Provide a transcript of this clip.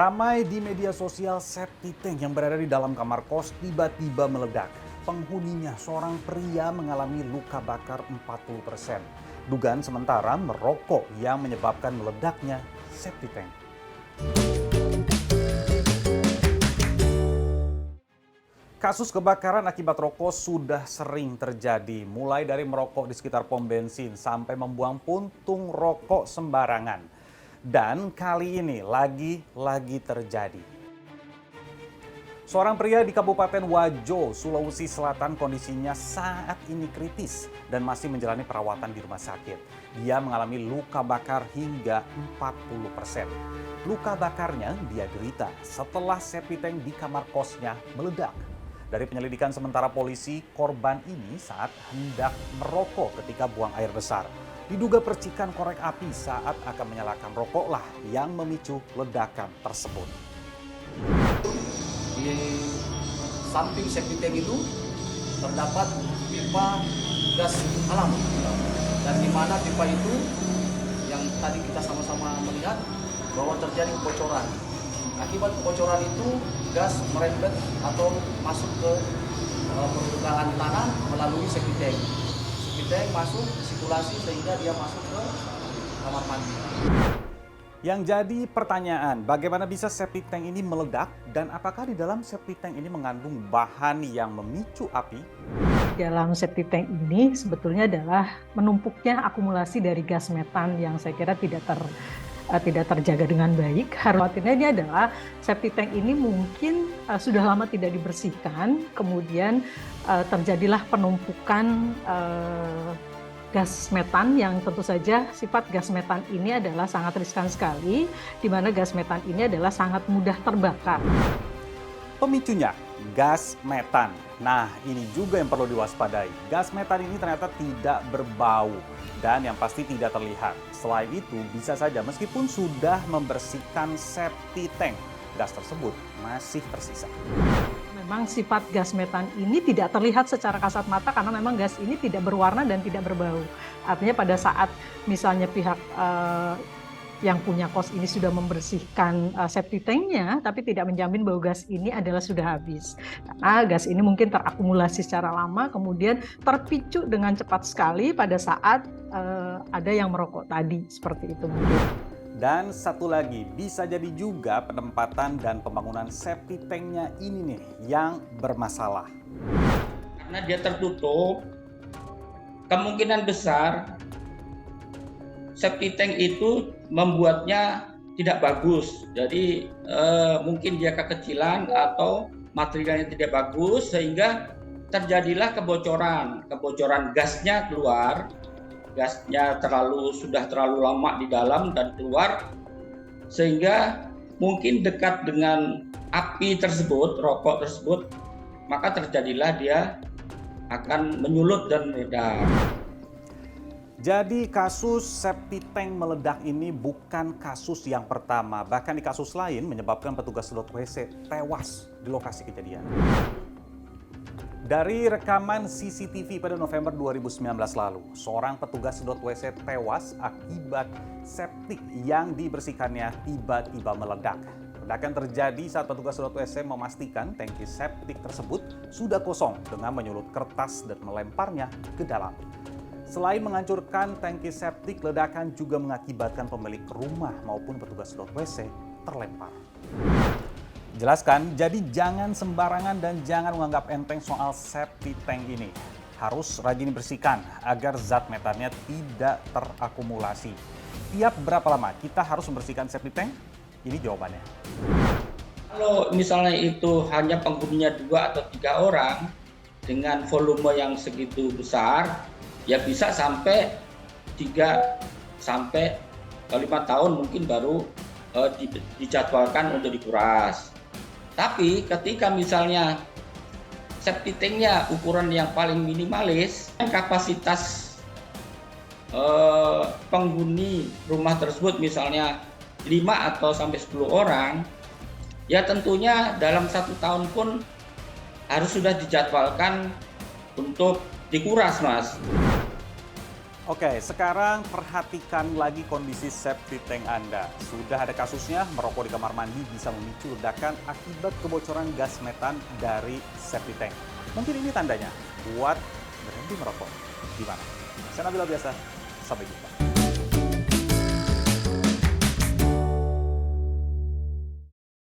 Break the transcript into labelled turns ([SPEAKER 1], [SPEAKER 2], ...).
[SPEAKER 1] Ramai di media sosial septic tank yang berada di dalam kamar kos tiba-tiba meledak. Penghuninya seorang pria mengalami luka bakar 40%. Dugaan sementara merokok yang menyebabkan meledaknya septic tank. Kasus kebakaran akibat rokok sudah sering terjadi, mulai dari merokok di sekitar pom bensin sampai membuang puntung rokok sembarangan. Dan kali ini lagi-lagi terjadi. Seorang pria di Kabupaten Wajo, Sulawesi Selatan kondisinya saat ini kritis dan masih menjalani perawatan di rumah sakit. Dia mengalami luka bakar hingga 40%. Luka bakarnya dia derita setelah septic tank di kamar kosnya meledak. Dari penyelidikan sementara polisi, korban ini saat hendak merokok ketika buang air besar. Diduga percikan korek api saat akan menyalakan rokoklah yang memicu ledakan tersebut.
[SPEAKER 2] Di samping septic tank itu terdapat pipa gas alam, dan di mana pipa itu yang tadi kita sama-sama melihat bahwa terjadi kebocoran. Akibat kebocoran itu gas merembet atau masuk ke permukaan tanah melalui septic tank. Septic tank masuk sirkulasi sehingga dia masuk ke kamar mandi.
[SPEAKER 1] Yang jadi pertanyaan, bagaimana bisa septic tank ini meledak dan apakah di dalam septic tank ini mengandung bahan yang memicu api?
[SPEAKER 3] Dalam septic tank ini sebetulnya adalah menumpuknya akumulasi dari gas metan yang saya kira tidak terjaga dengan baik. Khawatirnya ini adalah septic tank ini mungkin sudah lama tidak dibersihkan, kemudian terjadilah penumpukan gas metan yang tentu saja sifat gas metan ini adalah sangat riskan sekali, di mana gas metan ini adalah sangat mudah terbakar.
[SPEAKER 1] Pemicunya, gas metan. Nah, ini juga yang perlu diwaspadai. Gas metan ini ternyata tidak berbau dan yang pasti tidak terlihat. Selain itu, bisa saja meskipun sudah membersihkan septic tank, gas tersebut masih tersisa.
[SPEAKER 3] Memang sifat gas metan ini tidak terlihat secara kasat mata karena memang gas ini tidak berwarna dan tidak berbau. Artinya pada saat misalnya pihak yang punya kos ini sudah membersihkan septic tanknya, tapi tidak menjamin bahwa gas ini adalah sudah habis. Karena gas ini mungkin terakumulasi secara lama, kemudian terpicu dengan cepat sekali pada saat ada yang merokok tadi, seperti itu mungkin.
[SPEAKER 1] Dan satu lagi, bisa jadi juga penempatan dan pembangunan septic tanknya ini nih yang bermasalah.
[SPEAKER 4] Karena dia tertutup, kemungkinan besar septic tank itu membuatnya tidak bagus. Jadi mungkin dia kekecilan atau materialnya tidak bagus sehingga terjadilah kebocoran gasnya keluar. Gasnya sudah terlalu lama di dalam dan keluar, sehingga mungkin dekat dengan api tersebut, rokok tersebut, maka terjadilah dia akan menyulut dan meledak.
[SPEAKER 1] Jadi kasus septic tank meledak ini bukan kasus yang pertama, bahkan di kasus lain menyebabkan petugas sedot WC tewas di lokasi kejadian. Dari rekaman CCTV pada November 2019 lalu, seorang petugas sedot WC tewas akibat septik yang dibersihkannya tiba-tiba meledak. Ledakan terjadi saat petugas sedot WC memastikan tangki septik tersebut sudah kosong dengan menyulut kertas dan melemparnya ke dalam. Selain menghancurkan tangki septik, ledakan juga mengakibatkan pemilik rumah maupun petugas sedot WC terlempar. Jelaskan, jadi jangan sembarangan dan jangan menganggap enteng soal septic tank ini. Harus rajin dibersihkan agar zat metannya tidak terakumulasi. Tiap berapa lama kita harus membersihkan septic tank? Ini jawabannya.
[SPEAKER 4] Kalau misalnya itu hanya penghuninya 2 atau 3 orang dengan volume yang segitu besar, ya bisa sampai 3 sampai 5 tahun mungkin baru dijadwalkan untuk dikuras. Tapi ketika misalnya septic tanknya ukuran yang paling minimalis, kapasitas penghuni rumah tersebut misalnya 5 atau sampai 10 orang, ya tentunya dalam 1 tahun pun harus sudah dijadwalkan untuk dikuras, Mas.
[SPEAKER 1] Oke, sekarang perhatikan lagi kondisi septic tank Anda. Sudah ada kasusnya, merokok di kamar mandi bisa memicu ledakan akibat kebocoran gas metan dari septic tank. Mungkin ini tandanya, buat berhenti merokok. Gimana? Saya Nabila Biasa, sampai jumpa.